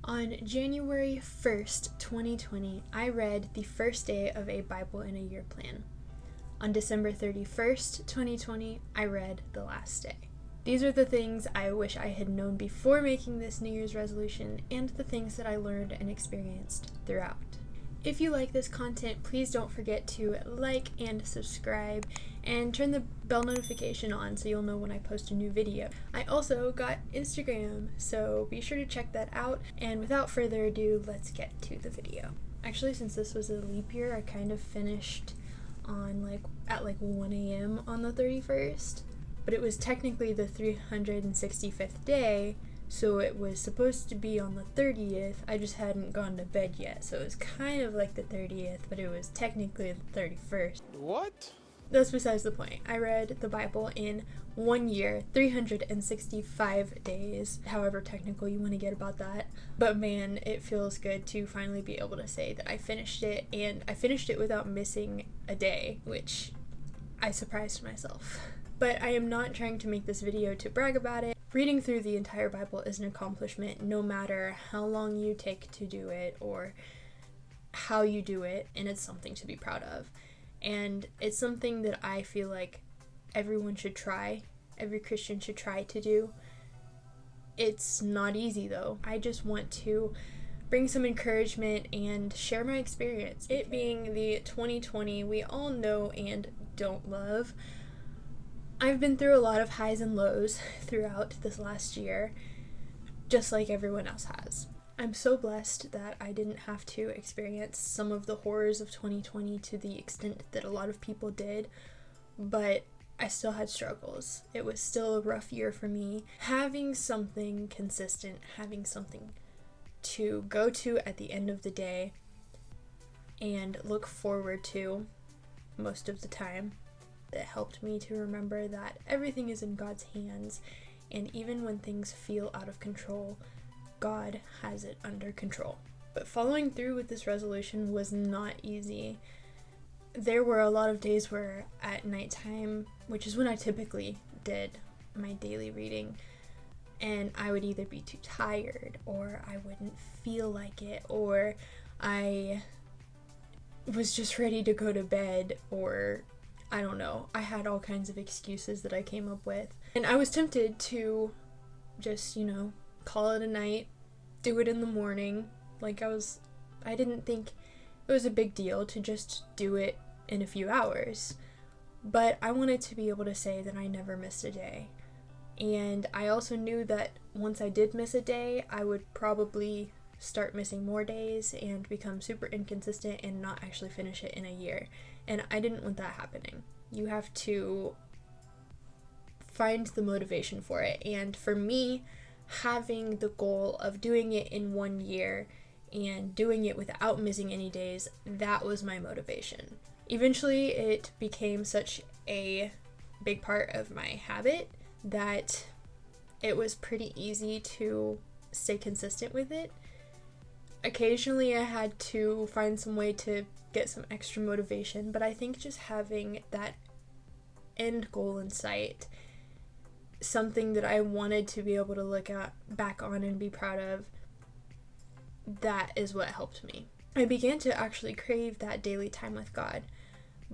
On January 1st, 2020, I read the first day of a Bible in a Year plan. On December 31st, 2020, I read the last day. These are the things I wish I had known before making this New Year's resolution and the things that I learned and experienced throughout. If you like this content, please don't forget to like and subscribe and turn the bell notification on so you'll know when I post a new video. I also got Instagram, so be sure to check that out. And without further ado, let's get to the video. Actually, since this was a leap year, I kind of finished on at 1 a.m. on the 31st, but it was technically the 365th day. So it was supposed to be on the 30th, I just hadn't gone to bed yet, so it was kind of like the 30th, but it was technically the 31st. What? That's besides the point. I read the Bible in 1 year, 365 days, however technical you want to get about that. But man, it feels good to finally be able to say that I finished it, and I finished it without missing a day, which I surprised myself. But I am not trying to make this video to brag about it. Reading through the entire Bible is an accomplishment no matter how long you take to do it or how you do it, and it's something to be proud of. And it's something that I feel like everyone should try, every Christian should try to do. It's not easy though. I just want to bring some encouragement and share my experience. It being the 2020 we all know and don't love, I've been through a lot of highs and lows throughout this last year, just like everyone else has. I'm so blessed that I didn't have to experience some of the horrors of 2020 to the extent that a lot of people did, but I still had struggles. It was still a rough year for me. Having something consistent, having something to go to at the end of the day and look forward to most of the time, that helped me to remember that everything is in God's hands, and even when things feel out of control, God has it under control. But following through with this resolution was not easy. There were a lot of days where at nighttime, which is when I typically did my daily reading, and I would either be too tired, or I wouldn't feel like it, or I was just ready to go to bed, or I don't know. I had all kinds of excuses that I came up with. And I was tempted to just, call it a night, do it in the morning. I didn't think it was a big deal to just do it in a few hours. But I wanted to be able to say that I never missed a day. And I also knew that once I did miss a day, I would probably start missing more days and become super inconsistent and not actually finish it in a year. And I didn't want that happening. You have to find the motivation for it. And for me, having the goal of doing it in 1 year and doing it without missing any days, that was my motivation. Eventually, it became such a big part of my habit that it was pretty easy to stay consistent with it. Occasionally I had to find some way to get some extra motivation, but I think just having that end goal in sight, something that I wanted to be able to look back on and be proud of, that is what helped me. I began to actually crave that daily time with God.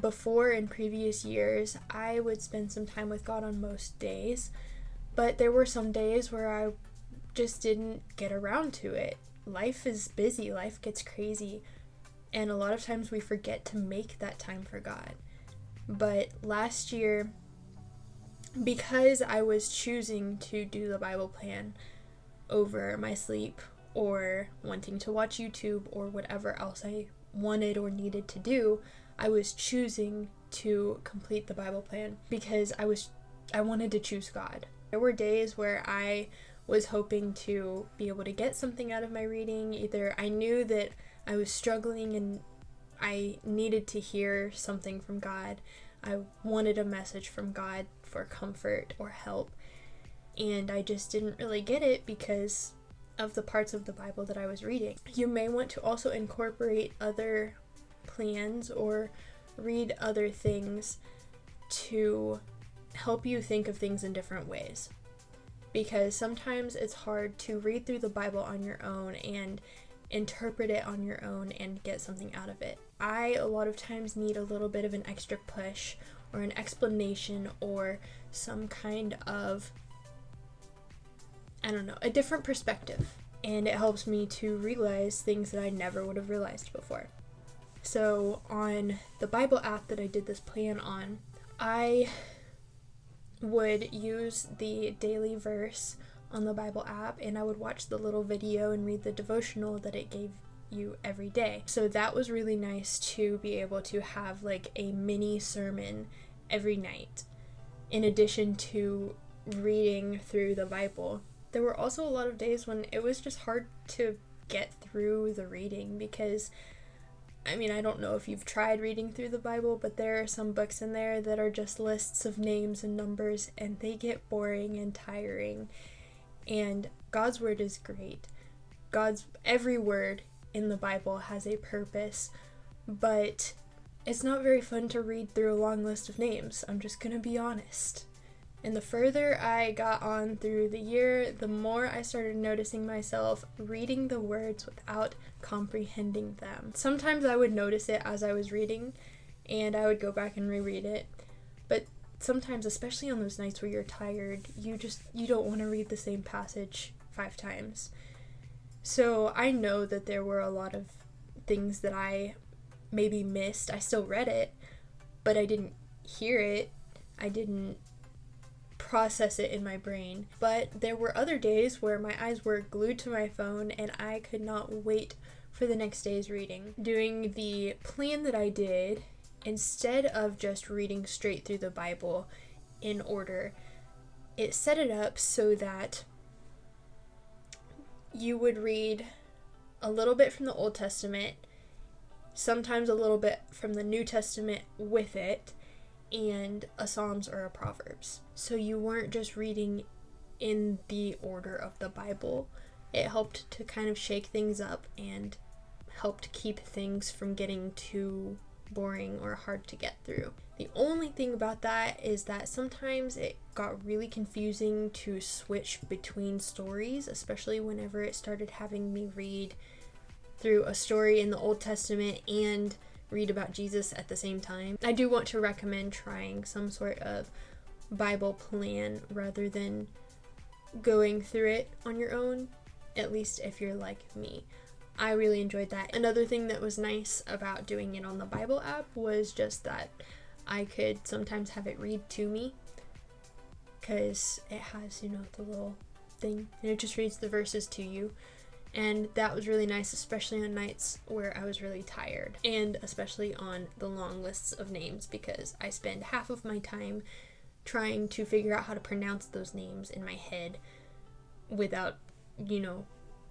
Before, in previous years, I would spend some time with God on most days, but there were some days where I just didn't get around to it. Life is busy, life gets crazy, and a lot of times we forget to make that time for God. But last year, because I was choosing to do the Bible plan over my sleep or wanting to watch YouTube or whatever else I wanted or needed to do, I was choosing to complete the Bible plan because I wanted to choose God. There were days where I was hoping to be able to get something out of my reading. Either I knew that I was struggling and I needed to hear something from God. I wanted a message from God for comfort or help. And I just didn't really get it because of the parts of the Bible that I was reading. You may want to also incorporate other plans or read other things to help you think of things in different ways. because sometimes it's hard to read through the Bible on your own and interpret it on your own and get something out of it. I, a lot of times, need a little bit of an extra push or an explanation or some kind of, I don't know, a different perspective. And it helps me to realize things that I never would have realized before. So on the Bible app that I did this plan on, I would use the daily verse on the Bible app, and I would watch the little video and read the devotional that it gave you every day. So that was really nice to be able to have like a mini sermon every night, in addition to reading through the Bible. There were also a lot of days when it was just hard to get through the reading because, I mean, I don't know if you've tried reading through the Bible, but there are some books in there that are just lists of names and numbers, and they get boring and tiring. And God's word is great. Every word in the Bible has a purpose, but it's not very fun to read through a long list of names. I'm just gonna be honest. And the further I got on through the year, the more I started noticing myself reading the words without comprehending them. Sometimes I would notice it as I was reading, and I would go back and reread it. But sometimes, especially on those nights where you're tired, you don't want to read the same passage 5 times. So I know that there were a lot of things that I maybe missed. I still read it, but I didn't hear it. I didn't process it in my brain. But there were other days where my eyes were glued to my phone and I could not wait for the next day's reading. Doing the plan that I did, instead of just reading straight through the Bible in order, it set it up so that you would read a little bit from the Old Testament, sometimes a little bit from the New Testament with it, and a Psalms or a Proverbs. So you weren't just reading in the order of the Bible. It helped to kind of shake things up and helped keep things from getting too boring or hard to get through. The only thing about that is that sometimes it got really confusing to switch between stories, especially whenever it started having me read through a story in the Old Testament and read about Jesus at the same time. I do want to recommend trying some sort of Bible plan rather than going through it on your own, at least if you're like me. I really enjoyed that. Another thing that was nice about doing it on the Bible app was just that I could sometimes have it read to me, because it has, the little thing, and it just reads the verses to you. And that was really nice, especially on nights where I was really tired, and especially on the long lists of names, because I spend half of my time trying to figure out how to pronounce those names in my head without,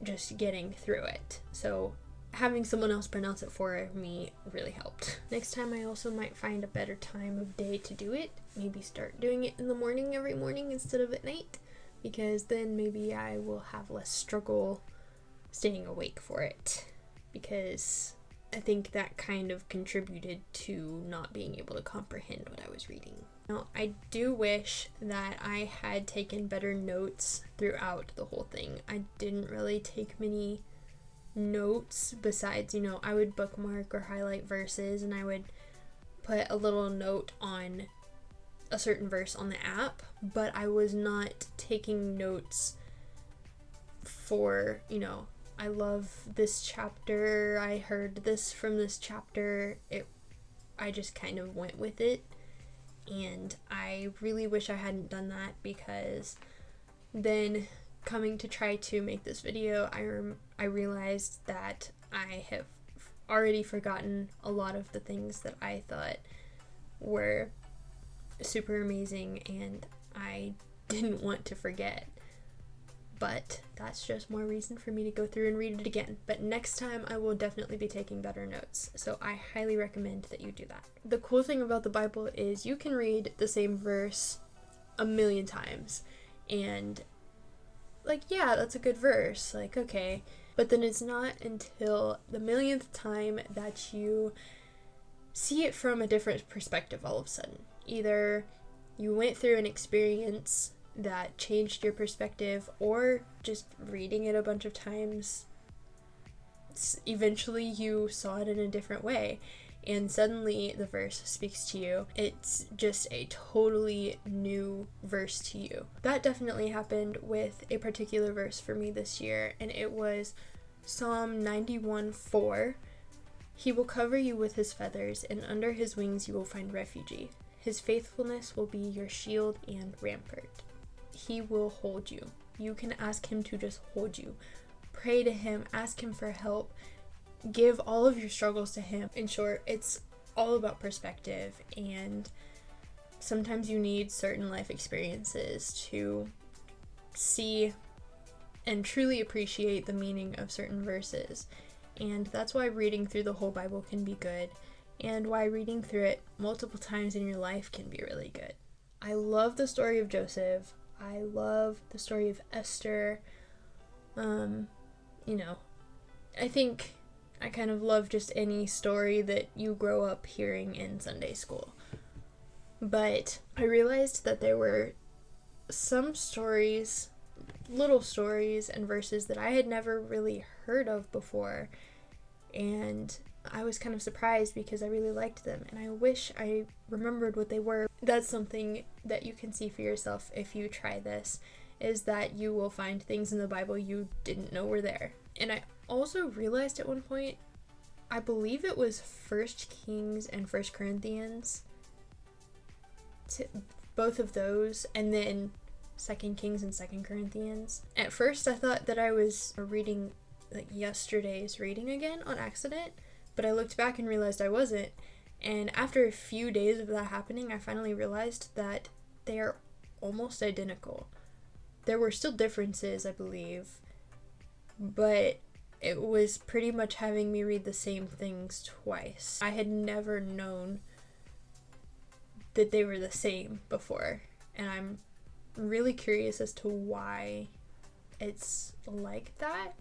just getting through it. So having someone else pronounce it for me really helped. Next time I also might find a better time of day to do it. Maybe start doing it in the morning every morning instead of at night, because then maybe I will have less struggle staying awake for it, because I think that kind of contributed to not being able to comprehend what I was reading. Now, I do wish that I had taken better notes throughout the whole thing. I didn't really take many notes besides, I would bookmark or highlight verses, and I would put a little note on a certain verse on the app, but I was not taking notes for, I love this chapter, I heard this from this chapter. I just kind of went with it, and I really wish I hadn't done that, because then coming to try to make this video, I realized that I have already forgotten a lot of the things that I thought were super amazing and I didn't want to forget. But that's just more reason for me to go through and read it again. But next time I will definitely be taking better notes, so I highly recommend that you do that. The cool thing about the Bible is you can read the same verse a million times and yeah, that's a good verse, okay. But then it's not until the millionth time that you see it from a different perspective all of a sudden. Either you went through an experience that changed your perspective, or just reading it a bunch of times, eventually you saw it in a different way and suddenly the verse speaks to you. It's just a totally new verse to you. That definitely happened with a particular verse for me this year, and it was Psalm 91:4. He will cover you with his feathers, and under his wings you will find refuge. His faithfulness will be your shield and rampart. He will hold you. You can ask him to just hold you. Pray to him, ask him for help, give all of your struggles to him. In short, it's all about perspective, and sometimes you need certain life experiences to see and truly appreciate the meaning of certain verses. And that's why reading through the whole Bible can be good, and why reading through it multiple times in your life can be really good. I love the story of Joseph. I love the story of Esther. I think I kind of love just any story that you grow up hearing in Sunday school. But I realized that there were some stories, little stories and verses that I had never really heard of before. And I was kind of surprised because I really liked them, and I wish I remembered what they were. That's something that you can see for yourself if you try this, is that you will find things in the Bible you didn't know were there. And I also realized at one point, I believe it was 1 Kings and 1 Corinthians, both of those, and then 2 Kings and 2 Corinthians. At first I thought that I was reading like yesterday's reading again on accident, but I looked back and realized I wasn't. And after a few days of that happening, I finally realized that they are almost identical. There were still differences, I believe, but it was pretty much having me read the same things twice. I had never known that they were the same before, and I'm really curious as to why it's like that.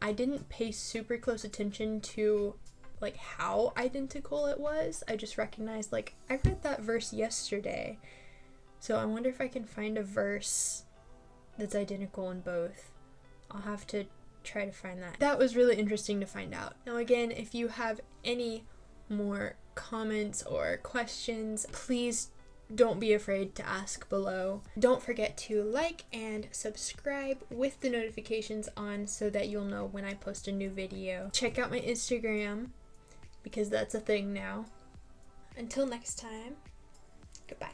I didn't pay super close attention to like how identical it was. I just recognized, like, I read that verse yesterday, so I wonder if I can find a verse that's identical in both. I'll have to try to find that. That was really interesting to find out. Now again, if you have any more comments or questions, please don't be afraid to ask below. Don't forget to like and subscribe with the notifications on so that you'll know when I post a new video. Check out my Instagram, because that's a thing now. Until next time, goodbye.